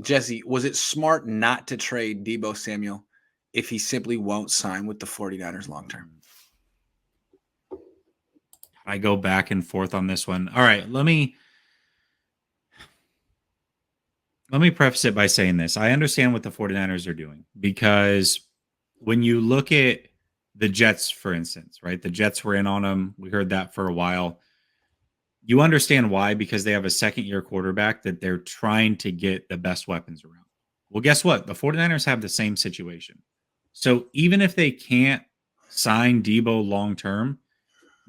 Jesse, was it smart not to trade Deebo Samuel if he simply won't sign with the 49ers long term? I go back and forth on this one. All right, let me preface it by saying this. I understand what the 49ers are doing because when you look at the Jets, for instance, right? The Jets were in on them. We heard that for a while. You understand why, because they have a second-year quarterback that they're trying to get the best weapons around. Well, guess what? The 49ers have the same situation. So even if they can't sign Deebo long-term,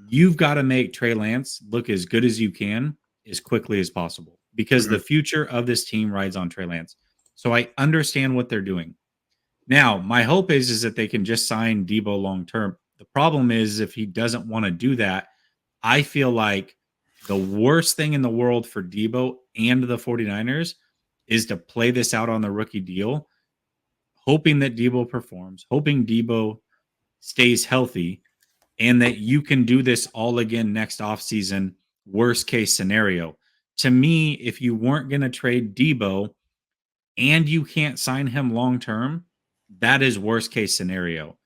you've got to make Trey Lance look as good as you can as quickly as possible because the future of this team rides on Trey Lance. So I understand what they're doing. Now, my hope is that they can just sign Deebo long-term. The problem is if he doesn't want to do that, I feel like the worst thing in the world for Deebo and the 49ers is to play this out on the rookie deal, hoping that Deebo performs, hoping Deebo stays healthy, and that you can do this all again next offseason, worst case scenario. To me, if you weren't going to trade Deebo and you can't sign him long term, that is worst case scenario.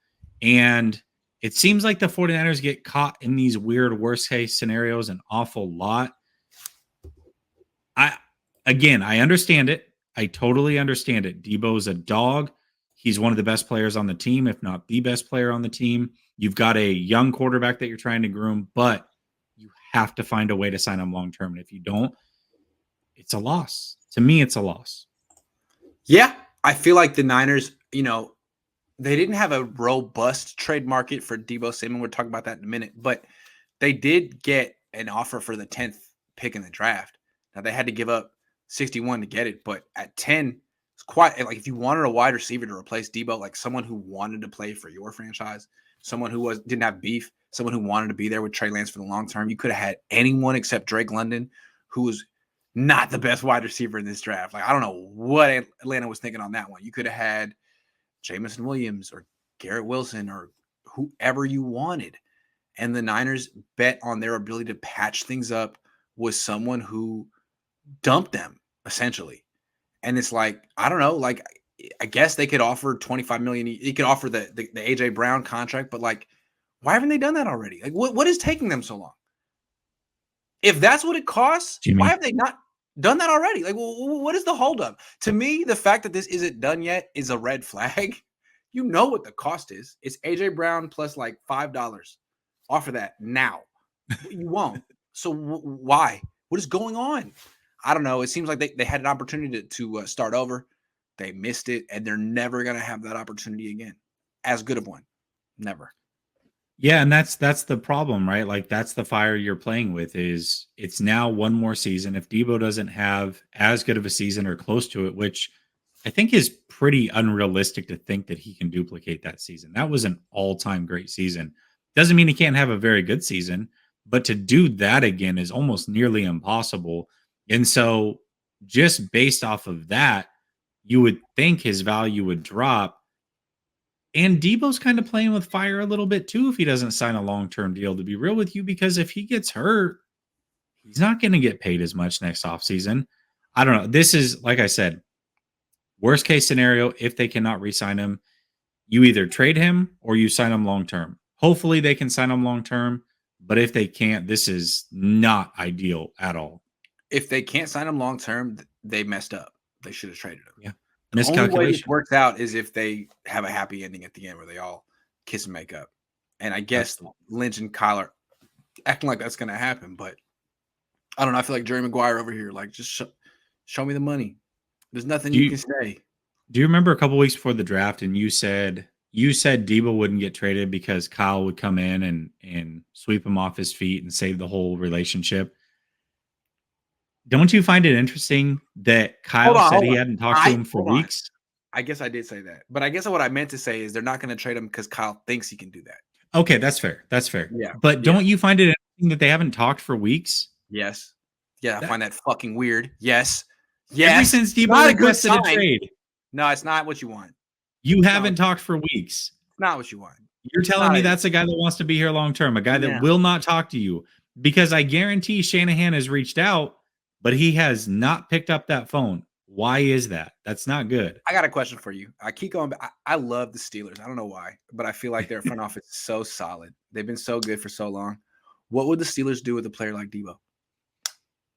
And it seems like the 49ers get caught in these weird worst case scenarios an awful lot. I understand it. I totally understand it. Deebo's a dog. He's one of the best players on the team, if not the best player on the team. You've got a young quarterback that you're trying to groom, but you have to find a way to sign him long term. And if you don't, it's a loss. To me, it's a loss. Yeah, I feel like the Niners, they didn't have a robust trade market for Deebo Samuel. We'll talk about that in a minute, but they did get an offer for the 10th pick in the draft. Now they had to give up 61 to get it, but at 10, it's quite like if you wanted a wide receiver to replace Deebo, like someone who wanted to play for your franchise, someone who didn't have beef, someone who wanted to be there with Trey Lance for the long term, you could have had anyone except Drake London, who was not the best wide receiver in this draft. Like I don't know what Atlanta was thinking on that one. You could have had Jameson Williams or Garrett Wilson or whoever you wanted. And the Niners bet on their ability to patch things up with someone who dumped them, essentially. And it's like, I don't know, like, I guess they could offer $25 million. You could offer the AJ Brown contract, but like, why haven't they done that already? Like, what is taking them so long? If that's what it costs, why have they not done that already? Like, what is the holdup? To me, the fact that this isn't done yet is a red flag. You know what the cost is. It's AJ Brown plus like $5. Offer that now. You won't. So why? What is going on? I don't know. It seems like they had an opportunity to start over. They missed it, and they're never going to have that opportunity again. As good of one. Never. Yeah, and that's the problem, right? Like that's the fire you're playing with is it's now one more season. If Deebo doesn't have as good of a season or close to it, which I think is pretty unrealistic to think that he can duplicate that season. That was an all-time great season. Doesn't mean he can't have a very good season, but to do that again is almost nearly impossible. And so just based off of that, you would think his value would drop. And Deebo's kind of playing with fire a little bit too if he doesn't sign a long-term deal, to be real with you, because if he gets hurt, he's not going to get paid as much next offseason. I don't know. This is, like I said, worst case scenario, if they cannot re-sign him, you either trade him or you sign him long-term. Hopefully they can sign him long-term, but if they can't, this is not ideal at all. If they can't sign him long-term, they messed up. They should have traded him. Yeah. The only way this works out is if they have a happy ending at the end where they all kiss and make up. And I guess Lynch and Kyle are acting like that's going to happen, but I don't know. I feel like Jerry Maguire over here, like just show me the money. There's nothing you can say. Do you remember a couple weeks before the draft and you said Deebo wouldn't get traded because Kyle would come in and sweep him off his feet and save the whole relationship? Don't you find it interesting that Kyle said he hadn't talked to him for weeks? I guess I did say that. But I guess what I meant to say is they're not going to trade him because Kyle thinks he can do that. Okay, that's fair. That's fair. Yeah. But don't you find it interesting that they haven't talked for weeks? Yes. Yeah, I find that fucking weird. Yes. Yes. Ever since Deebo requested a trade. No, it's not what you want. You haven't talked for weeks. It's not what you want. You're telling me that's a guy that wants to be here long term, a guy that will not talk to you. Because I guarantee Shanahan has reached out, but he has not picked up that phone. Why is that? That's not good. I got a question for you. I keep going back. I love the Steelers. I don't know why, but I feel like their front office is so solid. They've been so good for so long. What would the Steelers do with a player like Deebo?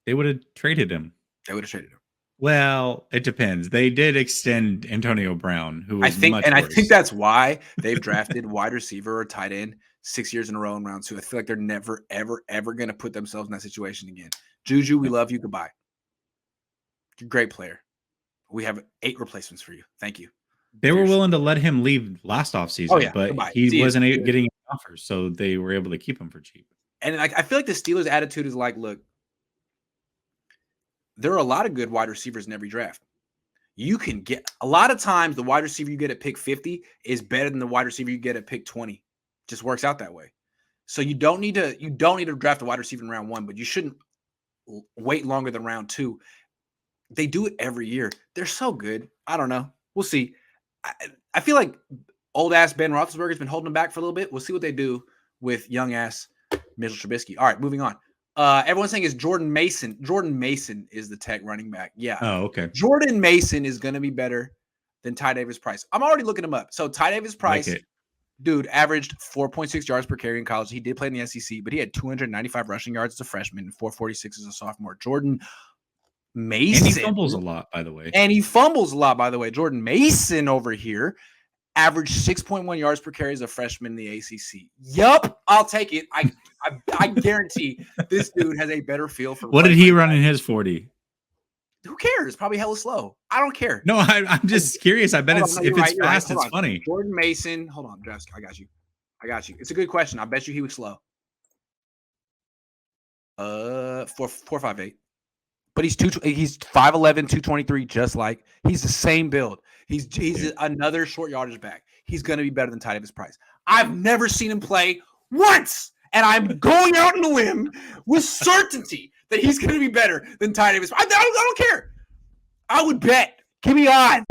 They would have traded him. They would have traded him. Well, it depends. They did extend Antonio Brown, who was I worse. think that's why they've drafted wide receiver or tight end 6 years in a row in round 2. I feel like they're never, ever, ever going to put themselves in that situation again. Juju, we love you. Goodbye. You're a great player. We have 8 replacements for you. Thank you. They were willing to let him leave last offseason, but goodbye. he wasn't getting offers, so they were able to keep him for cheap. And I feel like the Steelers' attitude is like, look, there are a lot of good wide receivers in every draft. You can get a lot of times the wide receiver you get at pick 50 is better than the wide receiver you get at pick 20. Just works out that way. So you don't need to draft a wide receiver in round 1, but you shouldn't wait longer than round 2. They do it every year. They're so good. I don't know. We'll see. I feel like old ass Ben Roethlisberger's been holding them back for a little bit. We'll see what they do with young ass Mitchell Trubisky. All right, moving on. Everyone's saying is Jordan Mason. Jordan Mason is the tech running back. Yeah. Oh, okay. Jordan Mason is going to be better than Ty Davis Price. I'm already looking him up. So Ty Davis Price, dude, averaged 4.6 yards per carry in college. He did play in the SEC, but he had 295 rushing yards as a freshman and 446 as a sophomore. Jordan Mason. And he fumbles a lot, by the way. Jordan Mason over here averaged 6.1 yards per carry as a freshman in the ACC. Yup, I'll take it. I guarantee this dude has a better feel for what did he run in his 40? Who cares? Probably hella slow. I don't care. No, I'm just curious. I bet if it's fast, it's funny. Jordan Mason. Hold on, Jeff. I got you. It's a good question. I bet you he was slow. 4.58. But he's 5'11", 223, just like he's the same build. He's another short yardage back. He's going to be better than Ty Davis Price. I've never seen him play once, and I'm going out on a limb with certainty that he's going to be better than Ty Davis. I don't care. I would bet. Give me odds.